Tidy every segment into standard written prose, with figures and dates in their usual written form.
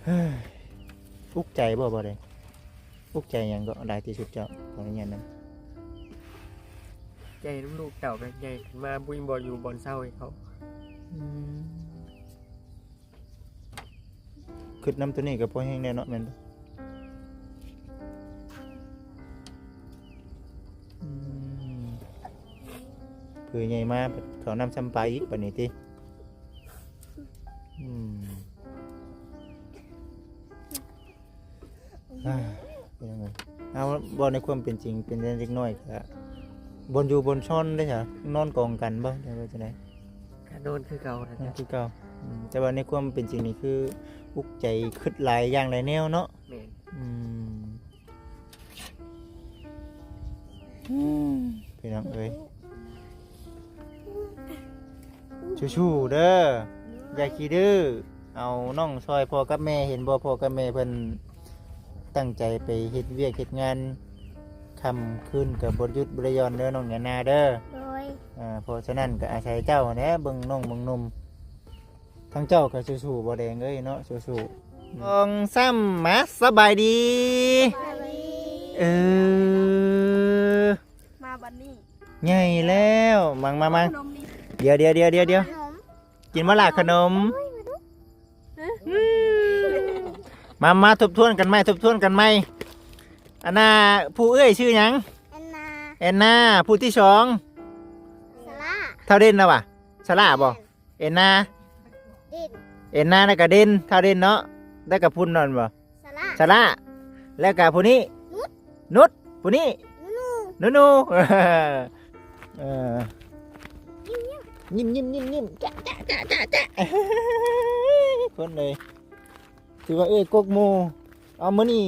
เฮ้ยอุกใจบ่เลยอุกใจยังก็ได้ที่สุดเจ้าของอย่างนั้น ใจลูกเต่าแบบใหญ่ขึ้นมาบุญบออยู่บอนเศร้าให้เขา ขึ้นน้ำตัวนี้กับพอแห้งแน่เนาะแม่นบ่เพื่อใหญ่มาเขานำซ้ำไปอีกปานนี้ติเป็นยังไงเอาบ่ในความเป็นจริงเป็นเล็กน้อยก็บนอยู่บนช่อนได้ใช่นอนกองกันบ่ได้ว่าจังได๋ กระโดนคือเก่านะจ๊ะ คือเก่าแต่ว่าในความเป็นจริงนี่คืออุกใจคิดหลายอย่างหลายแนวเนาะ แม่น พี่น้องเอ้ยชู้ๆเด้ออย่าขี้ดื้อเอาน้องซอยพ่อกับแม่เห็นบ่พ่อกับแม่เพิ่นตั้งใจไปเฮ็ดเวียกเฮ็ดงานคำคืนกับบทยุทธบริยอนเด้อน้องหนาเด้อ โดย เพราะฉะนั้นก็อาศัยเจ้าแหน่เบิ่งน้องเบิ่งหนุ่มทั้งเจ้าก็สู้ๆบ่แดงเอ้ยเนาะสู้ๆซ้ำมาสบายดีเออ มาบันนี้ ใหญ่แล้วมังขนมนี่ เดี๋ยวขนม กินมะละขนมมาทบทวนกันไหมอันน่ะผู้เอ้ยชื่อหยังแอนนาผู้ที่สอง สละ เท่าเด่นนะวะสละบ่แอนนา ดิน แอนนาแล้วก็เด่นเท่าเด่นเนาะได้กับพุ่นนอนบ่ สละ สละแล้วก็ผู้นี้นุชผู้นี้ นู นูเออยิ้มจ้าคนเลยถือว่ากกโมเอามื้อนี้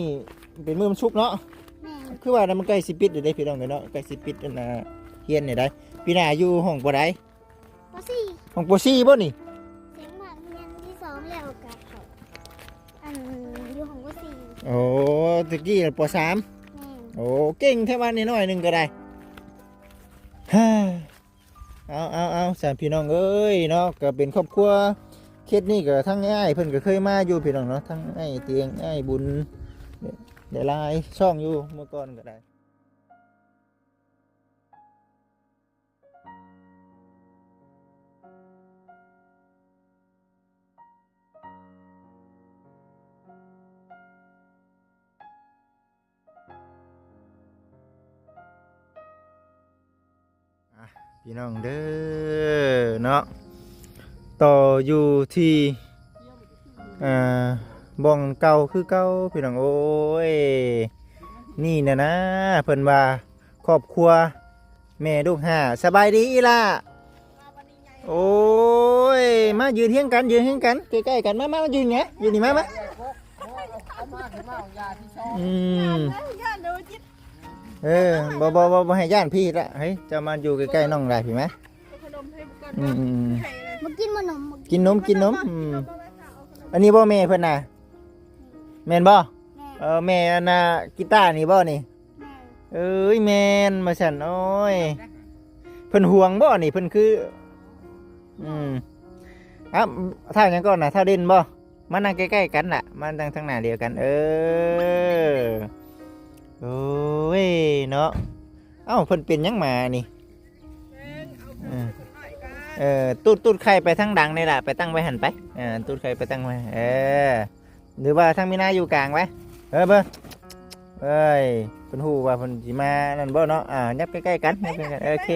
เป็นมื้อมันชุกเนาะ แม่ คือว่ามันใกล้สิปิดเดี๋ยวได้พี่น้องเนาะใกล้สิปิดนะเฮียนเนี่ยได้พี่นาอยู่ห้องบ่ได้ ปสี่ ห้องป .4 บ่นี่ เสียงผ่านเรียนที่สองแล้วกับเขาอันอยู่ของปสี่ โอ้ตะกี้ป .3 แม่ โอ้เก่งแค่วันน้อยๆหนึงก็ได้ฮ่าเอาสามพี่น้องเอ้ยเนาะก็เป็นครอบครัวเคสนี้ก็ทั้งอ้ายเพิ่นก็เคยมาอยู่พี่น้องเนาะทั้งอ้ายเตียงอ้ายบุญได้หลายช่องอยู่เมื่อก่อนก็ได้พี่น้องเด้อเนาะต่ออยู่ที่บ้องเก่าคือเก่าพี่น้องโอ้ยนี่นะเพิ่นว่าครอบครัวแม่ลูกห้าสบายดีอีล่ะโอ้ยมายืนเฮียงกันใกล้ๆกันมายืนไงยืนนี่มาบ่ให้ย่านพี่ละเฮ้ยจะมาอยู่ใกล้ๆน้องได้พี่ไหมมากินขนม กินนมอันนี้บ่แม่เพิ่นน่ะแม่นบ่แม่อันน่ะกีตาร์นี่บ่นี่เอ้ยแม่นมาสั่นโอ้ยเพิ่นห่วงบ่นี่เพิ่นคือถ้าหยังก่อนน่ะถ้าเด่นบ่มานั่งใกล้ๆกันล่ะมานั่งทางหน้าเดียวกันโอ้ยเนาะเอ้าเพิ่นเป็นหยังมานี่ตูดไข่ไปทางดังนี่แหละไปตั้งไว้หันไปตูดไข่ไปตั้งไว้หรือว่าทางมีนาอยู่กลางไว้เบิ่งเอ้ยเพิ่นฮู้ว่าเพิ่นสิมานั่นบ่เนาะยับใกล้ๆกันโอเค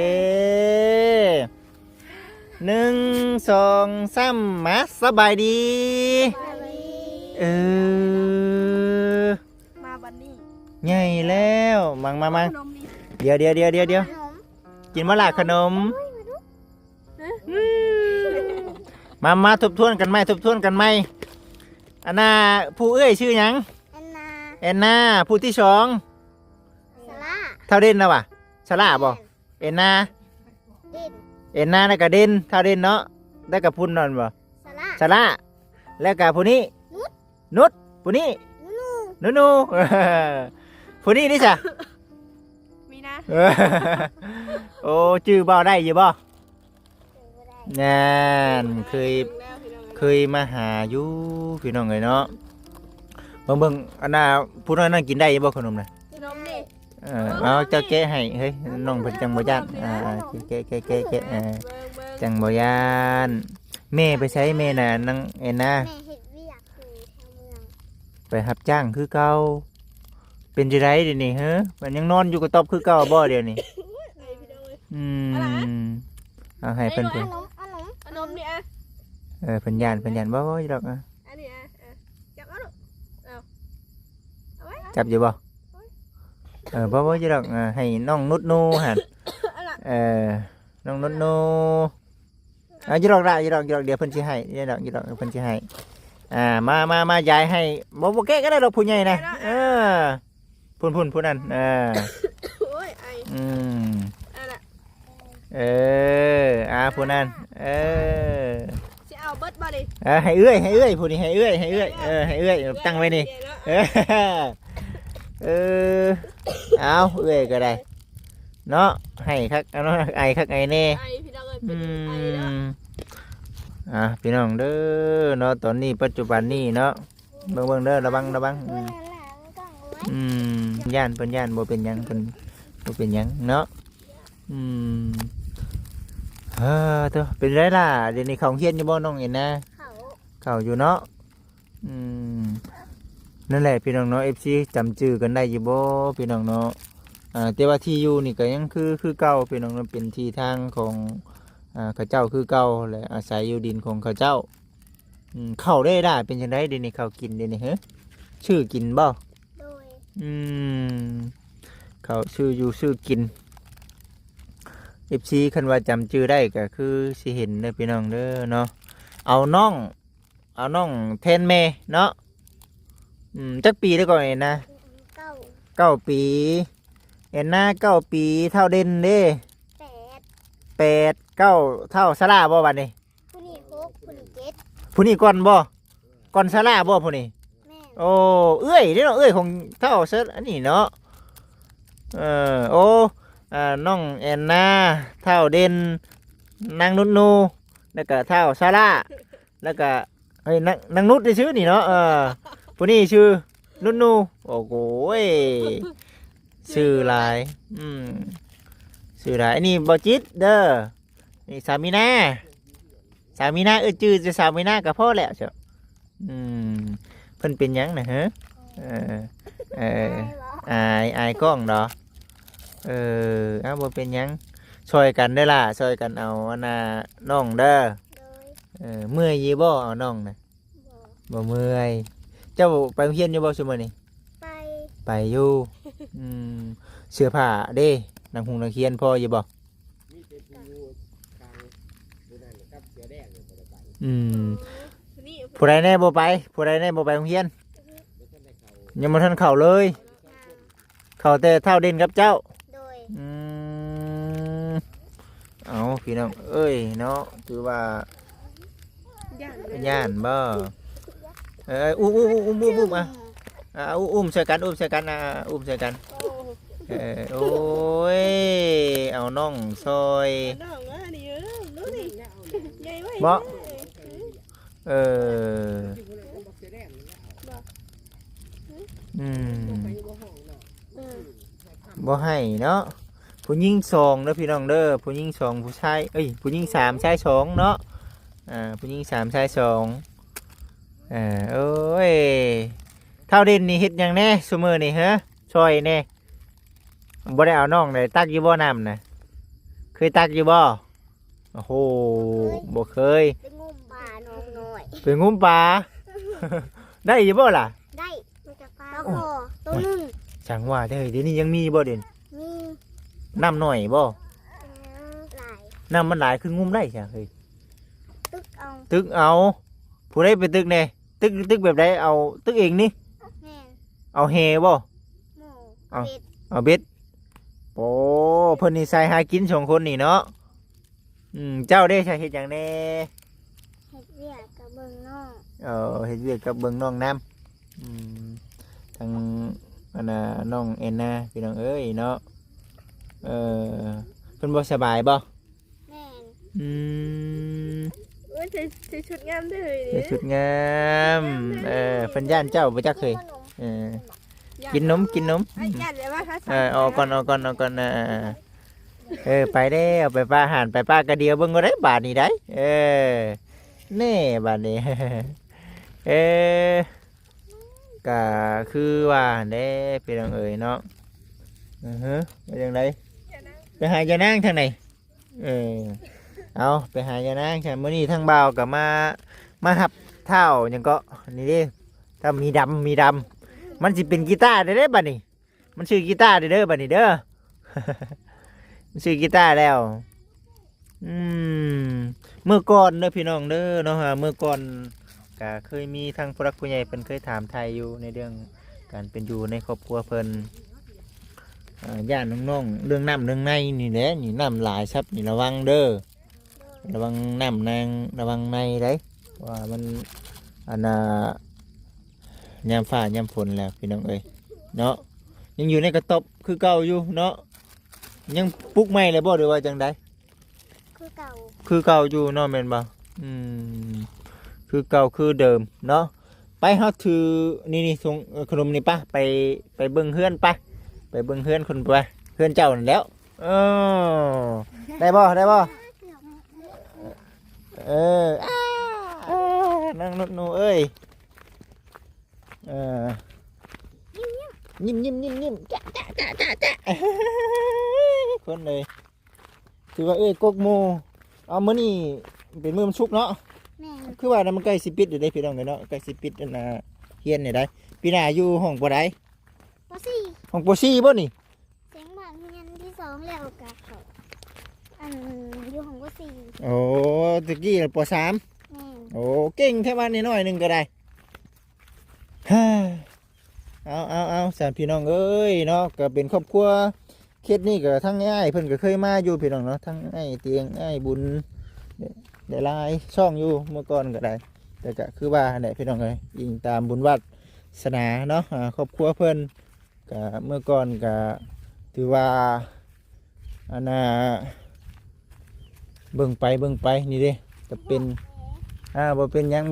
1 2 3มาสบายดีมาบันนี้ ใหญ่แล้วมังขนมนี่ เดี๋ยวกินมะละขนมมาทบทวนกันไหมอันน่ะผู้เอ้ยชื่อหยังแอนนาผู้ที่สอง สละ เท่าเด่นนะวะสละบ่แอนนา ดิน แอนนาแล้วก็เด่นเท่าเด่นเนาะได้กับพุ่นนอนบ่ สละ สละแล้วก็ผู้นี้นุชผู้นี้นู ผู้นี้นี่จ้ะ มีนะ โอ้ชื่อบ่ได้อยู่บ่นั่นเคยมาหาอยู่พี่น้องเลยเนาะ เบิ่งอันน่ะผู้น้อยนั่นกินได้บ่ขนมน่ะ ขนมนี่ เอาเจ้าแกะให้เฮ้ยน้องเพิ่นจังบ่ย่านแกะจังบ่ย่านแม่ไปใช้แม่น่ะนางแอนนา แม่เฮ็ดเวียกอยู่แถวเมือง ไปรับจ้างคือเก่าเป็นจังไดเดี๋ยวนี้เฮ้อมันยังนอนอยู่กระต๊อบคือเก่าบ่เดี๋ยวนี้อืมเอาให้เพิ่น ขนม ขนมนี่อ่ะ เพิ่นย่านบ่ดอก อันนี้อ่ะจับเอาลูกเอาไว้ จับอยู่บ่บ่อยู่ดอกให้น้องนุดนูหั่นน้องนุดนูอยู่ดอกละอยู่ดอกเดี๋ยวเพิ่นสิให้อยู่ดอกเพิ่นสิให้มายายให้บ่แก้ก็ได้ดอกผู้ใหญ่นะพุ่นผู้นั้นโอ้ยไออันน่ะผู้นั้นสิเอาเบิดบ่ดิ ให้เอื้อยผู้นี้ให้เอื้อยให้เอื้อยตั้งไว้นี่เอาเอื้อยก็ได้เนาะให้คักเนาะไอคักไอแน่ ไอพี่น้องเอ้ยเป็นไอเนาะ พี่น้องเด้อเนาะตอนนี้ปัจจุบันนี้เนาะเบิ่งเด้อระวังย่านเพิ่นย่านบ่เป็นหยังเพิ่นบ่เป็นหยังเนาะตัวเป็นไรล่ะเดี๋ยวนี้เขาเฮียนอยู่บ่น้องเอ็นนะเขาอยู่เนาะนั่นแหละพี่น้องเนาะ FC จำชื่อกันได้อยู่บ่พี่น้องเนาะแต่ว่าที่อยู่นี่ก็ยังคือเก่าพี่น้องเนาะเป็นที่ทางของข้าเจ้าคือเก่าและอาศัยอยู่ดินของข้าเจ้าเข้าได้เป็นจังได๋เดี๋ยวนี้เข้ากินเดี๋ยวนี้เฮ้ชื่อกินบ่โดยเข้าชื่ออยู่ชื่อกิน FC คันว่าจำชื่อได้ก็คือสิเห็นเด้อพี่น้องเด้อเนาะเอาน้องแทนแม่เนาะจักปีแล้วก่อนเอ็นนะ9 ปีเอ็นนะ9 ปีเท่าเด่นเด้8 9เท่าสลาบ่บัดนี้ ผู้นี้6ผู้นี้7ผู้นี้ก่อนบ่ก่อนสลาบ่ผู้นี้ แม่ โอ้เอ้ยเด้เนาะเอ้ยของเท่าเซิร์อันนี้เนาะน้องแอนนาเท่าเด่นนางนุชนูแล้วก็เท่าสลาแล้วก็เฮ้ยนางนุชได้ชื่อนี่เนาะผู้นี้ชื่อนุชนูโอ้โหชื่อหลายชื่อหลายอันนี้บ่จิตเด้อนี่สามีนาจื้อจะสามีนาก็พอแล้วเจ้าเพิ่นเป็นหยังน่ะฮะอายกล้องดอกบ่เป็นหยังช่วยกันได้ล่ะช่วยกันเอาอันน่ะน้องเด้อเมื่อยยีบ่เอาน้องน่ะบ่เมื่อยเจ้าไปโรงเรียนอยู่บ่ซุมื้อนี้ไปอยู่เสื้อผ้าเด้หนังนังเขียนพออยู่บ่ผู้ใดแน่บ่ไปโรงเรียนยังบ่ทันเข้าเลยเข้าแต่เท่าเด่นกับเจ้าเอาพี่น้องเอ้ยเนาะถือว่าย่านบ่อุ้มอุ้มใส่กันอุ้มใส่กันโอ้ยเอาน้องซอยบ่บ่ให้เนาะผู้หญิง2เด้อพี่น้องเด้อผู้หญิง2ผู้ชายผู้หญิง3ชาย2เนาะผู้หญิง3ชาย2โอ้ยเท่าเด่นนี่เฮ็ดหยังแน่ซุมื้อนี่ฮะช่วยแน่บ่ได้เอาน้องได้ตักอยู่บ่น้ำน่ะเคยตักอยู่บ่โอ้โหบ่เคยไปงุ่มปลาน้องน้อย ไปงุ่มปลา ได้อยู่บ่ล่ะได้มาจากปลาตัวนึงจังว่าเด้อเดี๋ยวนี้ยังมีบ่เด่นมีน้ำหน่อยบ่หลาย น้ำมันหลายคืองุ่มได้จ้ะเฮ้ยตึกเอาผู้ใดไปตึกแน่ตึกแบบใดเอาตึกเองนี่เอาเฮบ่เอาเบ็ดโอ้เพิ่นนี่ใส่หากิน2คนนี่เนาะเจ้าได้ใช้เฮ็ดหยังแน่เฮ็ดเวียกกับเบิ่งน้องเฮ็ดเวียกกับเบิ่งน้องน้ำทั้งอันน่ะน้องแอนนาพี่น้องเอ้ยเนาะเพิ่นบ่สบายบ่แม่นใส่ชุดงามด้วยใส่ชุดงามเพิ่นย่านเจ้าบ่จักเคย เออกินนมกินนม ไอ้ยันเลยว่าถ้า เอาก่อนไปได้เอาไปป้าอาหารไปป้ากระเดียวเบิ่งก็ได้บาทนี้ได้แน่บาทนี้ ก็คือว่าเด้พี่น้องเอ๋ยเนาะไปจังไดไปหายานางทางไหนเอาไปหายานางใช่มื้อนี้ทางบ่าวก็มาหับเท้าหยังก็นี่เด้ถ้ามีดำมันสิเป็นกีตาร์ได้บัดนี้มันชื่อกีตาร์เด้อบัดนี้เด้อ มันชื่อกีตาร์แล้วเมื่อก่อนเด้อพี่น้องเด้อเนาะเมื่อก่อนก็เคยมีทางผู้รักผู้ใหญ่เพิ่นเคยถามไทยอยู่ในเรื่องการเป็นอยู่ในครอบครัวเพิ่นย่านน้องๆเรื่องน้ำเรื่องในนี่แหละนี่น้ำหลายครับนี่ระวังเด้อระวังน้ำนางระวังในได้ว่ามันอันยามฟ้ายามฝนแล้วพี่น้องเอ้ยเนาะยังอยู่ในกระต๊อบคือเก่าอยู่เนาะยังปลุกใหม่เลยบ่หรือว่าจังได คือเก่า คือเก่าอยู่เนาะแม่นบ่คือเก่าคือเดิมเนาะไปเฮาถือนี่ส่งขนมนี่ปะไปเบิ่งเฮือนปะไปเบิ่งเฮือนคนไปเฮือนเจ้านั่นแหล้วได้บ่นั่งนดหนูเอ้ยยิ้มจ๊ะคนเลยถือว่ากกโมเอามื้อนี้เป็นมื้อมันชุกเนาะ แม่ คือว่ามันใกล้สิปิดอยู่ได้พี่น้องเนาะใกล้สิปิดนะเฮียนนี่ได้ปีหน้าอยู่ห้องบ่ได้ ปสี่ ห้องป .4 บ่นี่ เสียงหมากเรียนที่สองแล้วกับเขาอยู่ของปสี่ โอ้ตะกี้ป .3 แม่ โอ้เก่งแค่วันน้อยๆนึงก็ได้ฮ่าเอาสามพี่น้องเอ้ยเนาะก็เป็นครอบครัวเคสนี้ก็ทั้งอ้ายเพิ่นก็เคยมาอยู่พี่น้องเนาะทั้งอ้ายเตียงอ้ายบุญได้หลายช่องอยู่เมื่อก่อนก็ได้แต่ก็คือว่าเนี่ยพี่น้องเอ้ยยิงตามบุญวัดศาสนาเนาะครอบครัวเพิ่นก็เมื่อก่อนก็ถือว่าอันน่ะเบิ่งไปนี่เด้จะเป็นบ่เป็นหยัง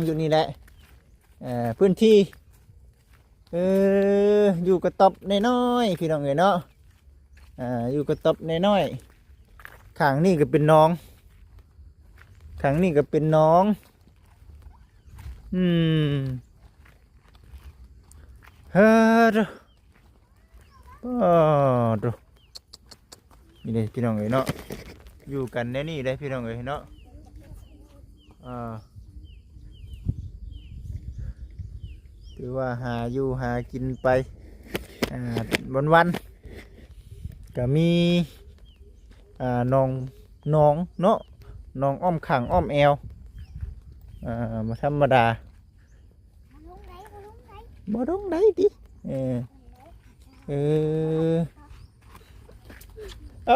อยู่นี่แหละพื้นที่อยู่กระต๊อบน้อยๆพี่น้องเอ้ยเนาะอยู่กระต๊อบน้อยๆข้างนี่ก็เป็นน้องข้างนี่ก็เป็นน้องเฮ้อดูนี่เลยพี่น้องเอ้ยเนาะอยู่กันในนี่เลยพี่น้องเอ้ยเนาะถือว่าหาอยู่หากินไปวันก็มีน้องเนาะน้องอ้อมขังอ้อมแอวมาธรรมดาบ่ลงได้ดิเ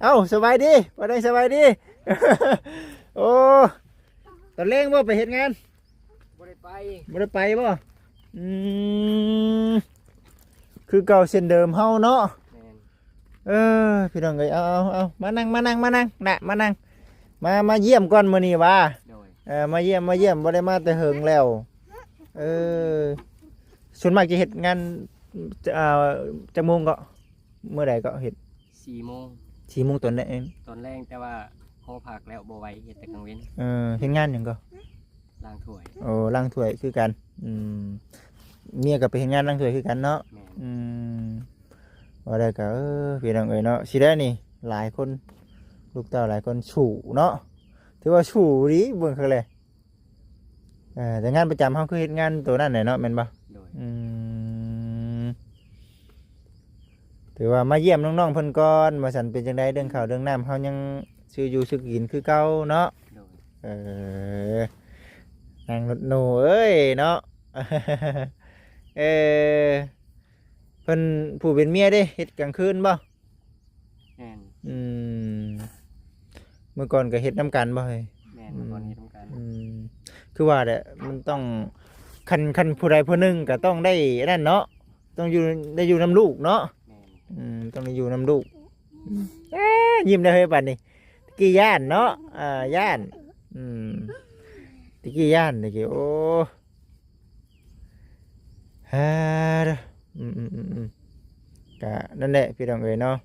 อาสบายดีบ่ได้สบายดี โอ้ตอนเล่งบ่ไปเฮ็ดงานบ่ได้ไปบ่คือเก่าเส้นเดิมเฮาเนาะพี่น้องเอ้ยเอามานั่งน่ะมานั่งมาเยี่ยมก่อนมื้อนี้ว่ามาเยี่ยมบ่ได้มาแต่เฮิงแล้วส่วนมากจะเฮ็ดงานจักโมงก็เมื่อใดก็เฮ็ด 4 โมง 4 โมงตอนนั้นเอง ตอนแรกแต่ว่าพอผักแล้วบ่ไหวเฮ็ดแต่กลางเว้น เฮ็ดงานหยังก็ ล้างถ้วย โอ้ล้างถ้วยคือกันเมียก็ไปเฮ็ดงานล้างถ้วยคือกันเนาะ แม่น ว่าได้ก็พี่น้องเอ้ยเนาะสิได้นี่หลายคนลูกเต้าหลายคนฉู่เนาะถือว่าฉู่ดีเบิ่งคือเลยแต่งานประจำเฮาคือเฮ็ดงานตัวนั้นแหละเนาะแม่นบ่ โดย ถือว่ามาเยี่ยมน้องๆเพิ่นก่อนว่าซั่นเป็นจังไดเรื่องข้าวเรื่องน้ำเฮายังซื้ออยู่ซื้อกินคือเก่าเนาะ โดย นั่งรถหนูเอ้ยเนาะ เพิ่นผู้เป็นเมียเด้เฮ็ดกลางคืนบ่ แม่น เมื่อก่อนก็เฮ็ดน้ำกันบ่เฮ้ย แม่นเมื่อก่อนเฮ็ดทำการ คือว่าแหละมันต้องคันผู้ใดผู้หนึงก็ต้องได้นั่นเนาะต้องอยู่น้ำลูกเนาะ แม่น ต้องได้อยู่น้ำลูกยิ้มได้เฮ้ยปัดนี่ตะกี้ย่านเนาะย่านตะกี้ย่านตะกี้โอ้ ฮ่าเด้อก็นั่นแหละพี่น้องเอ้ยเนาะ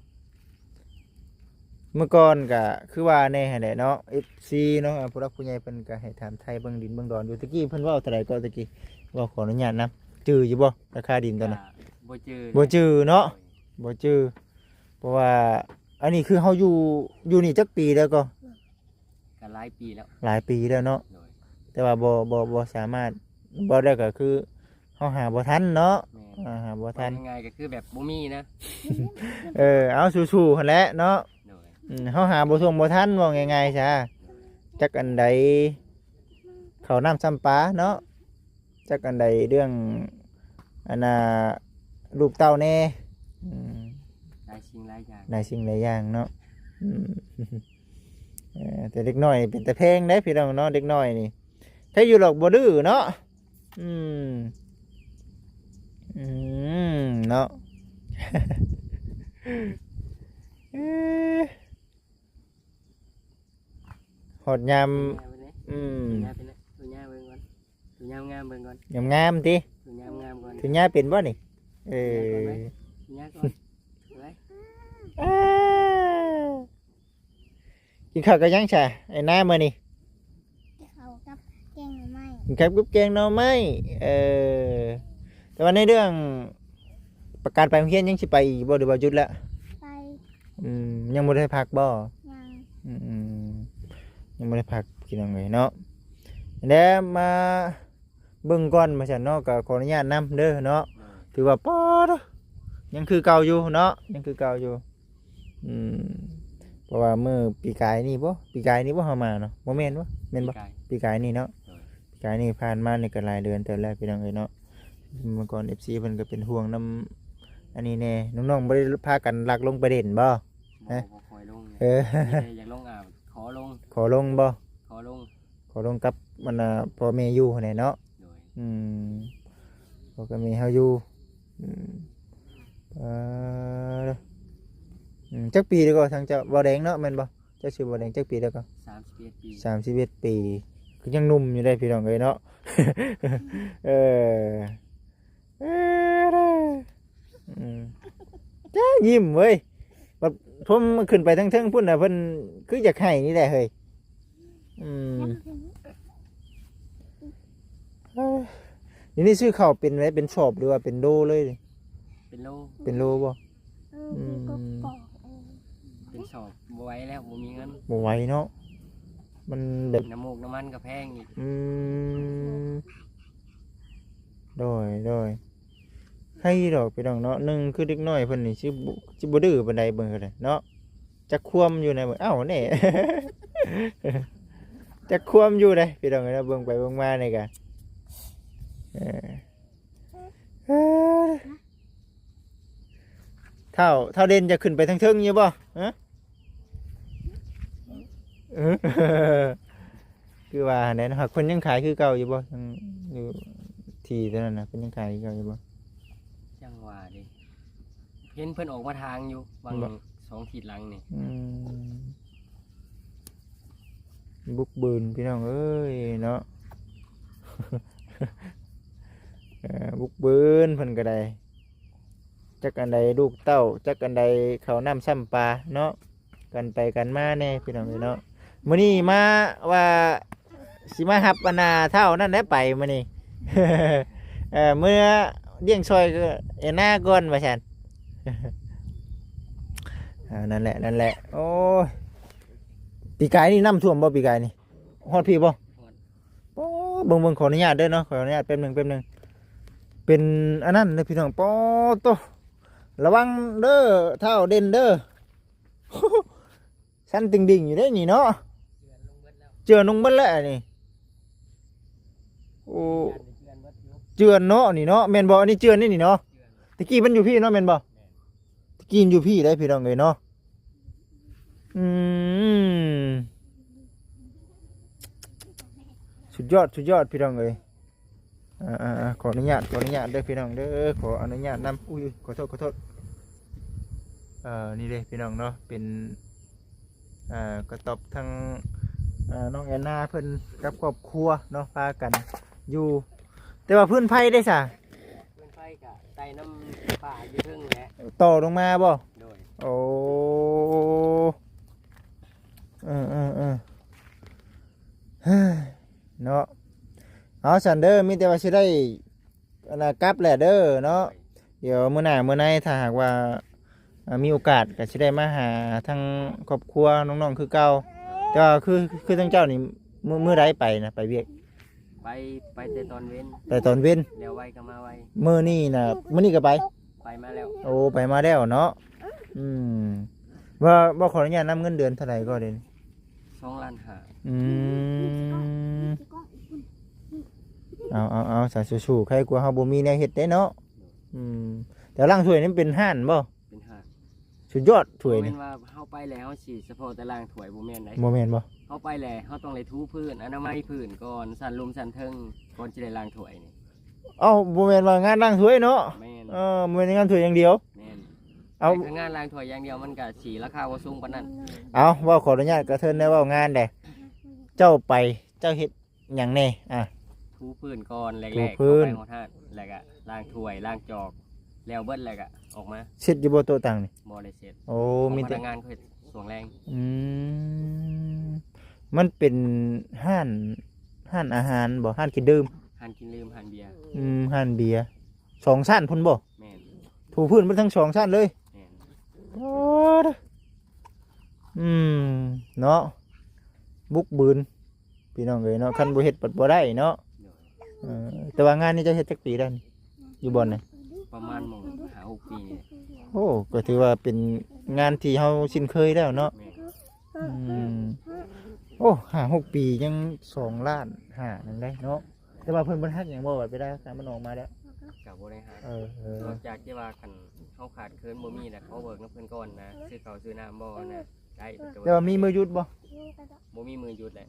เมื่อก่อนก็คือว่าแน่หั่นแหละเนาะ FC เนาะผู้รักผู้ใหญ่เพิ่นก็ให้ถามไทยเบิ่งดินเบิ่งดอนอยู่ตะกี้เพิ่นเว้าเท่าใดก็ตะกี้เว้าขออนุญาตนํจื้ออยู่บ่ราคาดินตอนนั้น บ่จือ บ่จื้อเนาะบ่จื้อเพราะว่าอันนี้คือเฮาอยู่นี่จักปีแล้วก็ ก็หลายปีแล้ว หลายปีแล้วเนาะ โดย แต่ว่าบ่สามารถบ่ได้ก็คือเฮาหาบ่ทันเนาะ แม่น หาบ่ทัน ง่ายๆก็คือแบบบ่มีนะ เอาสู้ๆหั่นแหละเนาะ โดย เฮาหาบ่ท่วงบ่ทันว่าง่ายๆซะจักอันใดข้าวน้ำซ้ำปลาเนาะจักอันใดเรื่องอันน่ะลูกเต้าแน่อืม หลายสิ่งหลายอย่าง หลายสิ่งหลายอย่างเนาะอืม แต่เด็กน้อยเป็นแต่เพลงได้พี่น้องเนาะเด็กน้อยนี่ถ้าอยู่หรอกบ่ดื้อเนาะอืมเนาะ เอ๊ะหอดยาม ตัวยาเป็นนะตัวยาเบิ่งก่อนตัวยางามเบิ่งก่อน งามๆติ ตัวยางามก่อน ถึงยาเป็นบ่นี่เออ ตัวยาก่อนไว้ กินข้าวกับยังช่ไอ้น้ามื้อนี่ เขากับแกงหน่อไม้ กินข้าวกับแกงหน่อไม้แต่ว่าในเรื่องประกาศไปโรงเรียนยังสิไปอีกบ่หรือว่าหยุดแล้ว ไป ยังบ่ได้พักบ่ ยัง ยังบ่ได้พักพี่น้องเอ้ยเนาะแล้วมาเบิ่งก่อนมาซั่นเนาะก็ขออนุญาตนํเด้อเนาะถือว่าปอดยังคือเก่าอยู่เนาะยังคือเก่าอยู่เพราะว่ามื้อปีกายนี่บ่เฮามาเนาะบ่แม่นบ่แม่นบ่ ไก่ ปีกายนี่เนาะ โดย ปีกายนี่ผ่านมานี่ก็หลายเดือนแต่แรกพี่น้องเอ้ยเนาะเมื่อก่อน FC เพิ่นก็เป็นห่วงนํอันนี้แน่น้องๆบ่ได้พากันลักลงประเด็นบ่ บ่ ฮะ บ่ค่อยลง เออ อยากลงขอลง ขอลงบ่ ขอลง ขอลงกับมันพ่อแม่อยู่หั่นแหละเนาะ โดย พ่อกับแม่เฮาอยู่จักปีแล้วก็ทางเจ้าบ่แดงเนาะแม่นบ่เจ้าชื่อบ่แดงจักปีแล้วก็ 31 ปี 31 ปีคือยังหนุ่มอยู่ได้พี่น้องเอ้ยเนาะ เออจ้ายิ้มเว้ยบัดผมขึ้นไปทั้งเทิงพุ่นน่ะเพิ่นคืออยากให้นี่แหละเฮ้ยนี่นี่ซื้อข้าวเป็นไว้เป็นชอบหรือว่าเป็นโลเลย เป็นโล เป็นโลบ่ มีกบกอก เป็นสอบบ่ไหว้แล้วบ่มีเงิน บ่ไหวเนาะมันแบบ น้ำมูกน้ำมันก็แพงอีก โดยให้ดอกพี่น้องเนาะหนึ่งคือเด็กน้อยเพิ่นนี่สิบ่ดื้อปานใดเบิ่งก็ได้เนาะจักความอยู่ในเบิ่งเอ้าแน่ จักความอยู่ได้พี่น้องเนาะเบิ่งไปเบิ่งมานี่ก็เท่าเด่นจะขึ้นไปทางเทิงอยู่บ่ฮะ คือว่าแน่นอนคนยังขายคือเก่าอยู่บ่ยังอยู่ที่ตอนนั้นน่ะเพิ่นยังขายคือเก่าอยู่บ่ จังหวะดิเห็นเพิ่นออกมาทางอยู่บาง บ่ 2 ขีดหลังนี่ บุกบืนพี่น้องเอ้ยเนาะ บุกบืนเพิ่นก็ได้จักอันใดลูกเต้าจักอันใดเขาน้ำซ้ำปลาเนาะกันไปกันมาแน่พี่น้องเอ้ยเนาะมื้อนี้มาว่าสิมารับอันน่ะเท่านั้นได้ไปมื้อนี้ เมื่อเลี้ยงซอยก็หน้าก่อนว่าซั่น นั่นแหละโอ้ยปีกายนี่น้ำท่วมบ่ปีกายนี่ฮอดพี่บ่โอ้เบิ่งขออนุญาตเด้อเนาะขออนุญาตแป๊บหนึงเป็นอันนั้นเด้อพี่น้องปอโตระวังเด้อเท้าเด่นเด้อ สั้นดิ่งๆอยู่เด้อนี่เนาะเจือนลงเบิดแล้วนี่โอ้เจือนเนาะนี่เนาะแม่นบ่อันนี้เจือนนี่เนาะตะกี้มันอยู่พี่เนาะแม่นบ่ตะกี้อยู่พี่ได้พี่น้องเอ้ยเนาะสุดยอดพี่น้องเอ้ยขออนุญาตเด้อพี่น้องเด้อขออนุญาตนำอุ้ยขอโทษนี่เด้พี่น้องเนาะเป็นกระตอบทางน้องแอนนาเพิ่นกับครอบครัวเนาะพากันอยู่แต่ว่าพื้นไผ่ได้ซะ เพิ่นไผ กะไต่น้ำป่าอยู่เทิงแหละ ต่อลงมาบ่ โดย โอ้เฮ้ยเนาะเอาซันเดอร์มีแต่ว่าสิได้อันน่ะกลับแหละเด้อเนาะเดี๋ยวมื้อหน้ามื้อในถ้าหากว่ามีโอกาสก็สิได้มาหาทั้งครอบครัวน้องๆคือเก่าแต่ว่าคือทั้งเจ้านี่มื้อใดไปนะไปเวียก ไปแต่ตอนเว้น แต่ตอนเว้น แล้วไว้ก็มาไว้ มื้อนี้น่ะมื้อนี้ก็ไป ไปมาแล้ว โอ้ไปมาแล้วเนาะอืมว่าขออนุญาตนำเงินเดือนเท่าไหร่ก็เด่น 2 ล้านหา อืมเอาสาสู้ๆใครกลัวเฮาบ่มีแนวเฮ็ดได้เนาะอืมแต่ล่างถ้วยนี่เป็นห่านบ่ เป็นหา สุดยอดถ้วย บ่ นี่ แม่นว่าเฮาไปแล้วสิเฉพาะแต่ล่างถ้วยบ่แม่นได บ่แม่นบ่ เฮาไปแล้วเฮาต้องเลยทูพื้นอนามัยพื้นก่อนสั่นลุมสั่นเทิงก่อนสิได้ล้างถ้วยนี่ เอ้าบ่แม่นว่างานล่างถ้วยเนาะ แม่น บ่แม่นงานถ้วยอย่างเดียว แม่น เอา แต่ถ้างานล้างถ้วยอย่างเดียวมันก็สิราคาบ่สูงปานนั้น เอาว่าขออนุญาตกระเทินได้เว้างานได้เจ้าไปเจ้าเฮ็ดหยังแน่ทูพื้นก่อนแรก ทู ๆ พื้น เข้าไปหอดหาดแล้วก็ล้างถ้วยล้างจอกแล้วเบิดแล้วก็ออกมา เสร็จอยู่บ่โต๊ะตังนี่ บ่ได้เสร็จ โอ้ มี มี พ แต่ นักงานเขาเฮ็ดส่วงแรง อืมมันเป็นห้านอาหารบ่ห้านกินดื่ม หันกินลืมหันเบียร์ ห้านเบียร์2ชั้นพุ่นบ่ แม่น ถูพื้นมันทั้ง2ชั้นเลย แม่น โอ้เด้อเนาะบุกบืนพี่น้องเอ้ยเนาะคันบ่เฮ็ดปัดบ่ได้เนาะ โดย แต่ว่างานนี้จะเฮ็ดจักปีแล้วนี่อยู่บ่อนนี่ ประมาณหมอง5-6 ปีนี่ โอ้ก็ถือว่าเป็นงานที่เฮาชินเคยแล้วเนาะ แม่น อืมโอ้5-6 ปียัง2 ล้าน5นั่นได้เนาะแต่ว่าเพิ่นบ่ฮักหยังบ่ว่าไปได้การมันออกมาแล้ว ก็บ่ได้หา เออ นอกจากที่ว่าคันเฮาขาดเคินบ่มีน่ะเขาเบิกน้ำเพิ่นก่อนนะซื้อข้าวซื้อน้ำบ่นะได้ แต่ว่ามีมือหยุดบ่ บ่มีมือหยุดแหละ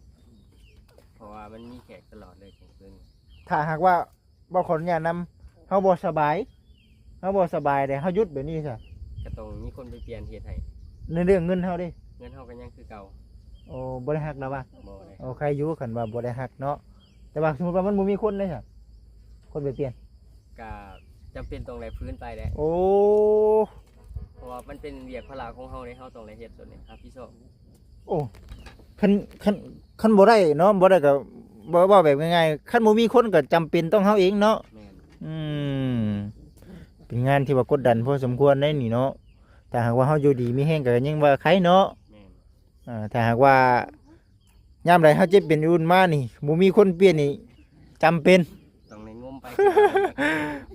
เพราะว่ามันมีแขกตลอดเลยกลางคืน ถ้าหากว่าบ่ขออนุญาตนำเฮาบ่สบายเฮาบ่สบายแต่เฮาหยุดแบบนี้ซะ ก็ต้องมีคนไปเปลี่ยนเฮ็ดให้ ในเรื่องเงินเฮาเด้ เงินเฮาก็ยังคือเก่า โอ้บ่ได้ฮักแล้วว่า บ่ได้ โอ้ใครอยู่คันว่าบ่ได้ฮักเนาะแต่ว่าสมมุติว่ามันบ่มีคนเลยซะคนไปเปลี่ยน ก็จำเป็นต้องได้พื้นไปแหละ โอ้ เพราะว่ามันเป็นเวียกภาระของเฮาในเฮาต้องได้เฮ็ดส่วนนี้ครับพี่โซ โอ้คันบ่ได้เนาะบ่ได้ก็บ่แบบง่ายๆคันบ่มีคนก็จำเป็นต้องเฮาเองเนาะ แม่น อืมเป็นงานที่ว่ากดดันพอสมควรได้นี่เนาะถ้าหากว่าเฮาอยู่ดีมีแฮงก็ยังว่าใครเนาะ แม่น ถ้าหากว่ายามใดเฮาเจ็บเป็นอุ่นมานี่บ่มีคนเปลี่ยนนี่จำเป็น ต้องได้งมไป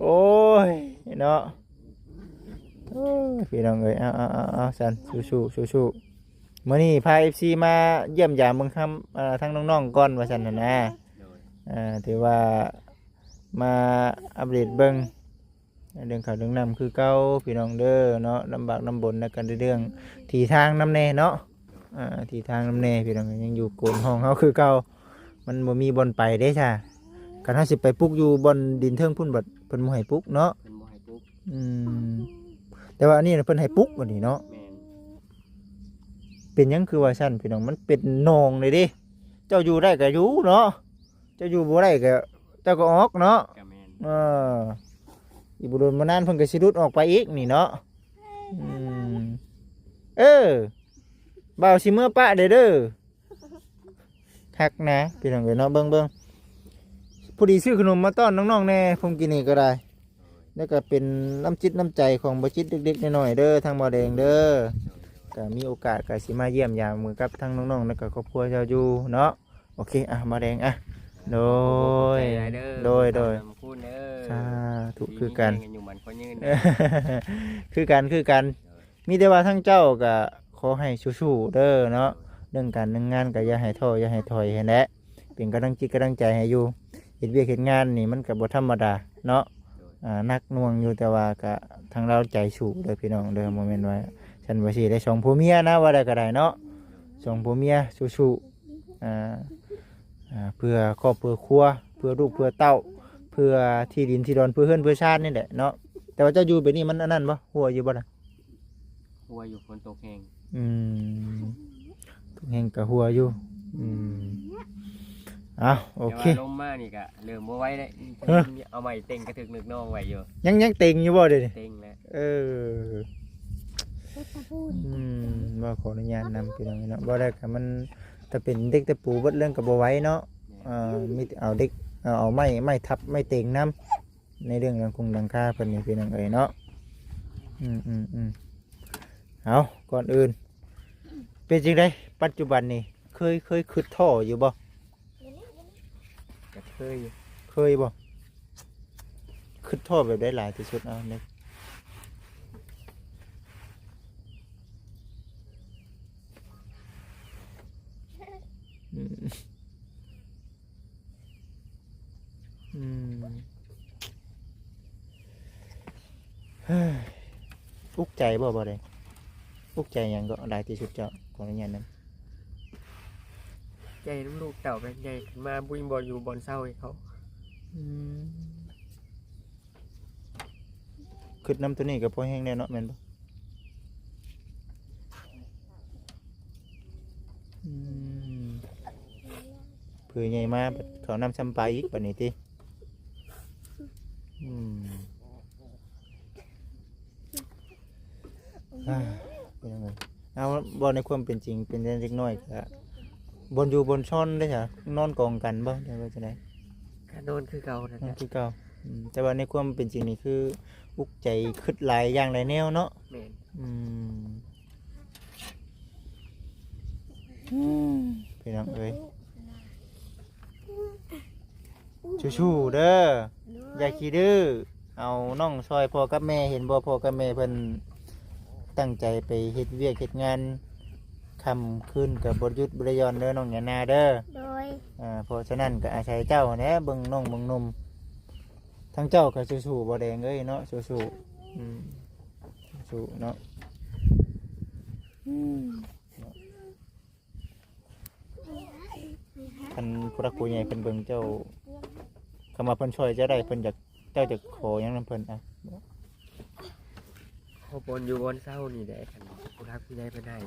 โอ้ยเนาะโอ้ยพี่น้องเอ้ยเอาสันสู้ๆมื้อนี้พา FC มาเยี่ยมยามเบิ่งคำทั้งน้องๆก่อนว่าซั่นน่ะนะ โดย ถือว่ามาอัปเดตเบิ่งเรื่องข่าวเรื่องน้ำคือเก่าพี่น้องเด้อเนาะลำบากลำบนในกันเรื่องที่ทางน้ำแน่เนาะที่ทางน้ำแน่พี่น้องยังอยู่โกนห้องเฮาคือเก่ามันบ่มีบอนไปเด้จ้าคันเฮาสิไปปลุกอยู่บอนดินเทิงพุ่นบัดเพิ่นบ่ให้ปลุกเนาะ เพิ่นบ่ให้ปลุก แต่ว่าอันนี้น่ะเพิ่นให้ปลุกบัดนี้เนาะ แม่น เป็นหยังคือว่าซั่นพี่น้องมันเป็นหนองเลยเด้เจ้าอยู่ได้ก็อยู่เนาะเจ้าอยู่บ่ได้ก็เจ้าก็ออกเนาะ ก็แม่น อีบุรุษมานานเพิ่นก็สิรุดออกไปอีกนี่เนาะบ่าวสิเมื่อปะเด้อคักนะพี่น้องเอ้ยเนาะเบิ่งผู้ดีซื้อขนมมาต้อนน้องๆแน่ผมกินนี่ก็ได้แล้วก็เป็นน้ำจิตน้ำใจของบ่จิตเด็กๆน้อยๆเด้อทางบ่อแดงเด้อก็มีโอกาสก็สิมาเยี่ยมยามมือกับทั้งน้องๆแล้วก็ครอบครัวเจ้าอยู่เนาะโอเคบ่อแดงโดย โดย พูดเด้อ สาธุคือกัน มีแรงอยู่มันก็ยืน คือกันมีแต่ว่าทั้งเจ้าก็ขอให้สู้ๆเด้อเนาะเรื่องการเรื่องงานก็อย่าให้ท้ออย่าให้ถอยให้แหละเป็นกำลังจิตกำลังใจให้อยู่เฮ็ดเวียกเฮ็ดงานนี่มันก็บ่ธรรมดาเนาะนักหน่วงอยู่แต่ว่าก็ทางเราใจสู้เด้อพี่น้องเด้อบ่แม่นว่าฉันว่าสิได้สองผัวเมียนะว่าได้ก็ได้เนาะสองผัวเมียสู้ๆเพื่อครอบเพื่อครัวเพื่อลูกเพื่อเต้าเพื่อที่ดินที่ดอนเพื่อเฮือนเพื่อชาตินี่แหละเนาะแต่ว่าเจ้าอยู่แบบนี้มันอันนั้นบ่หัวอยู่บ่ล่ะ หัวอยู่ฝนตกแห้ง ทุกแห่งกับหัวอยู่ เอาโอ แต่ เค ว่าลมมานี่ก็เริ่มบ่ไหวได้ เฮ้ย เอาใหม่เต็งกระถึกนึกน้องไว้อยู่ ยังเต็งอยู่บ่เดี๋ยวนี้ เต็งแล้ว เออ เล็กตะปูน บ่ขออนุญาตนำพี่น้องเนาะบ่ได้ก็มันถ้าเป็นเด็กตะปูเบิดเรื่องก็บ่ไหวเนาะมีแต่เอาเด็กเอาไม้ทับไม้เต็งนํในเรื่องหลังคงหลังคาเพิ่นนี่พี่น้องเอ้ยเนาะเอาก่อนอื่นเป็นจังได๋ปัจจุบันนี่เคยคิดท่ออยู่บ่ ก็เคยอยู่ เคยบ่คิดท่อแบบได้หลายที่สุดเอาเนี่ยอืมเฮ้ยอุกใจบ่ได้อุกใจหยังก็หลายที่สุดเจ้าขออนุญาตนำ ใจน้ำลูกเต่าเป็นใหญ่ขึ้นมาบุญบ่อยู่บอนเศร้าให้เขา ขึ้นน้ำตัวนี้กับพ่อแห้งแน่เนาะแม่นบ่เผื่อใหญ่มาบัดเขานำซ้ำปลาอีกบัดนี้ติเป็นยังไงเอาบ่ในความเป็นจริงเป็นเล็กน้อยก็บนอยู่บนช่อนได้จ้ะนอนกองกันบ่ได้ว่าจังได๋ ก็โดนคือเก่านะ นั่น จ๊ะ คือเก่าแต่ว่าในความเป็นจริงนี่คืออุกใจคิดหลายอย่างหลายแนวเนาะ แม่น พี่น้องเอ้ยชู้ๆเด้ออย่าขี้ดื้อเอาน้องซอยพ่อกับแม่เห็นบ่พ่อกับแม่เพิ่นตั้งใจไปเฮ็ดเวียกเฮ็ดงานค่ำคืนกับบหยุดบ่ได้หย่อนเด้อน้องหยานาเด้อ โดย เพราะฉะนั้นก็อาศัยเจ้าแหน่เบิ่งน้องเบิ่งหนุ่มทั้งเจ้าก็สู้ๆบ่แดงเอ้ยเนาะสู้สู้เนาะคันผู้รักผู้ใหญ่เพิ่นเบิ่งเจ้าคำว่าเพิ่นช่วยเจ้าได้เพิ่นอยากเจ้าจะขอหยังนำเพิ่นอ่ะ เขาบอนอยู่บอนเศร้านี่แหละคันผู้รักผู้ใหญ่เพิ่นให้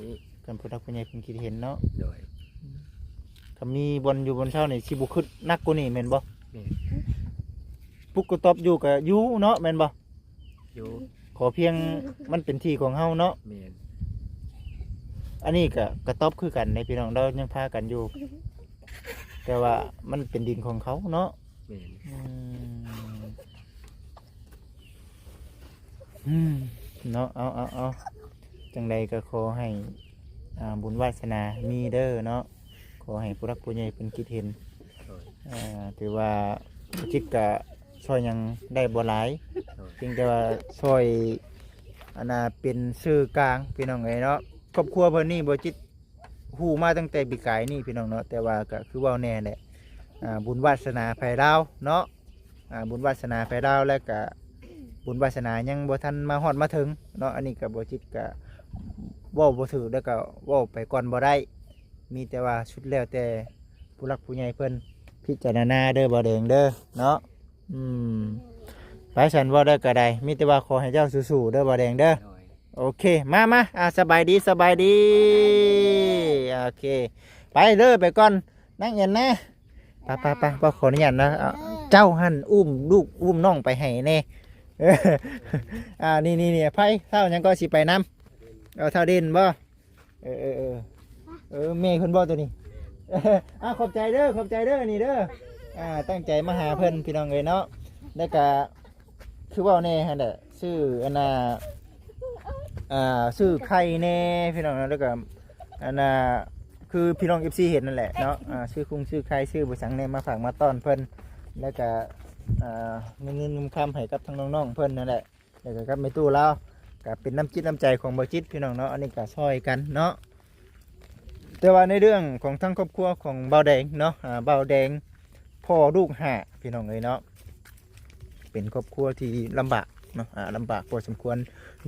คันผู้รักผู้ใหญ่เพิ่นคิดเห็นเนาะ โดย ถ้ามีบนอยู่บนเช้านี่สิบ่คึดนักกว่านี้แม่นบ่ แม่น ปุกก็ตอบอยู่ก็อยู่เนาะแม่นบ่ อยู่ ขอเพียงมันเป็นที่ของเฮาเนาะ แม่น อันนี้ก็กระตอบคือกันในพี่น้องเรายังพากันอยู่ แต่ว่ามันเป็นดินของเขาเนาะ แม่น เนาะเอาจังใดก็ขอให้บุญวาสนามีเด้อเนาะขอให้ผู้รักผู้ใหญ่เป็นคิดเห็น โดย ถือว่าจิตก็ช่วยยังได้บ่หลาย โดย เพียงแต่ว่าช่วยเป็นสื่อกลางพี่น้องเอ้ยเนาะครอบครัวเพิ่นนี่บ่จิตฮู้มาตั้งแต่ปีกายนี่พี่น้องเนาะแต่ว่าก็คือเว้าแน่แหละบุญวาสนาไผดาวเนาะบุญวาสนาไผดาวแล้วก็บุญวาสนายังบ่ทันมาฮอดมาถึงเนาะอันนี้ก็บ่จิตก็เว้าบ่ถูกแล้วก็เว้าไปก่อนบ่ได้มีแต่ว่าสุดแล้วแต่ผู้หลักผู้ใหญ่เพิ่นพิจารณาเด้อบ่แดงเด้อเนาะไปฉันว่าได้ก็ได้มีแต่ว่าขอให้เจ้าสู้ๆเด้อบ่แดงเด้อ โดย โอเคมาสบายดีโอเคไปเด้อไปก่อนนั่งเงินนะไปขออนุญาตนะเจ้าหันอุ้มลูกอุ้มน้องไปให้แน่นี่ไผเท่ายังก็สิไปนำเอาเท่าเด่นบ่แม่เพิ่นบ่ตัวนี้ขอบใจเด้อนี่เด้อตั้งใจมาหาเพิ่นพี่น้องเอ้ยเนาะแล้วก็คือว่าแน่หั่นแหละชื่ออันน่ะชื่อไข่แน่พี่น้องแล้วก็อันน่ะคือพี่น้อง FC เห็นนั่นแหละเนาะชื่อคุ้งชื่อไข่ชื่อบุษังแน่มาฝากมาต้อนเพิ่นแล้วก็เงินคำให้กับทั้งน้องๆเพิ่นนั่นแหละแล้วก็กับแม่ตู้เราก็เป็นน้ำจิตน้ำใจของบ่จิตพี่น้องเนาะอันนี้ก็ช่วยกันเนาะแต่ว่าในเรื่องของทั้งครอบครัวของเบาแดงเนาะเบาแดงพ่อลูกห้าพี่น้องเอ้ยเนาะเป็นครอบครัวที่ลำบากเนาะลำบากพอสมควร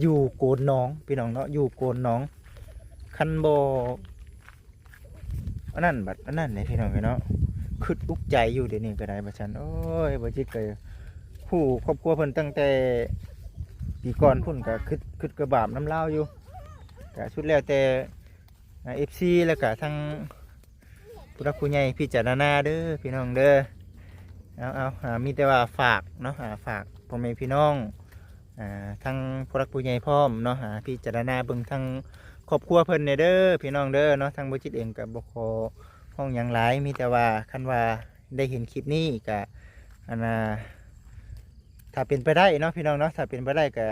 อยู่โกนน้องพี่น้องเนาะอยู่โกนน้องคันโบอันนั้นเนี่ยพี่น้องเนาะคึดอุกใจอยู่เดี๋ยวนี้ก็ได้ประชันโอ้ยบ่จิตเลยผู้ครอบครัวเพิ่นตั้งแต่ปีก่อนพุ่นก็คึดกระบาบน้ำเล่าอยู่ก็สุดแล้วแต่FC แล้วก็ทั้งผู้ ผู้รักผู้ใหญ่พิจารณาเด้อพี่น้องเด้อเอามีแต่ว่าฝากเนาะฝากพ่อแม่พี่น้องทั้งผู้รักผู้ใหญ่พร้อมเนาะพิจารณาเบิ่งทั้งครอบครัวเพิ่นเด้อพี่น้องเด้อเนาะทั้งบ่จิตเองก็บ่ขอห้องหยังหลายมีแต่ว่าคันว่าได้เห็นคลิปนี้ก็ถ้าเป็นไปได้เนาะพี่น้องเนาะถ้าเป็นไปได้ก็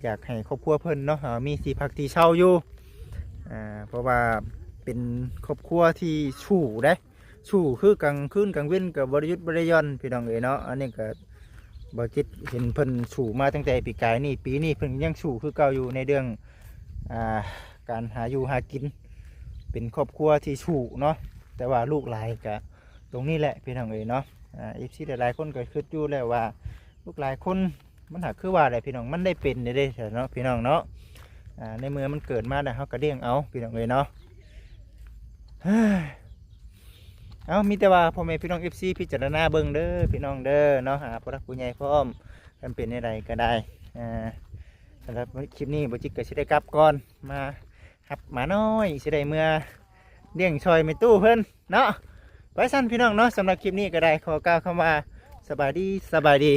อยากให้ครอบครัวเพิ่นเนาะมีที่พักที่เช่าอยู่เพราะว่าเป็นครอบครัวที่ชู้ได้ชู้คือกลางคืนกลางเว้นกับบริยุทธ์บริยอนพี่น้องเนาะอันนี้ก็บ่จิตเห็นเพิ่นชู้มาตั้งแต่ปีกายนี่ปีนี้เพิ่นยังชู้คือเก่าอยู่ในเรื่องการหาอยู่หากินเป็นครอบครัวที่ชู้เนาะแต่ว่าลูกหลายก็ตรงนี้แหละพี่น้องเนาะFC หลายๆคนก็คิดอยู่แล้วว่าลูกหลายคนมันหาคือว่าอะไรพี่น้องมันได้เป็นได้เนาะพี่น้องเนาะในเมื่อมันเกิดมาแล้วเขาก็เลี้ยงเอาพี่น้องเนาะเอามีแต่ว่าพ่อแม่พี่น้อง FC พิจารณาเบิ่งเด้อพี่น้องเด้อเนาะผู้รักผู้ใหญ่พร้อมกันเป็นอะไรก็ได้สำหรับคลิปนี้บ่จิกก็สิได้กลับก่อนมาหับหมาน้อยสิได้เมื่อเลี้ยงชอยไม่ตู้เพิ่นเนาะไปสั้นพี่น้องเนาะสำหรับคลิปนี้ก็ได้ขอกล่าวคำว่าสบายดี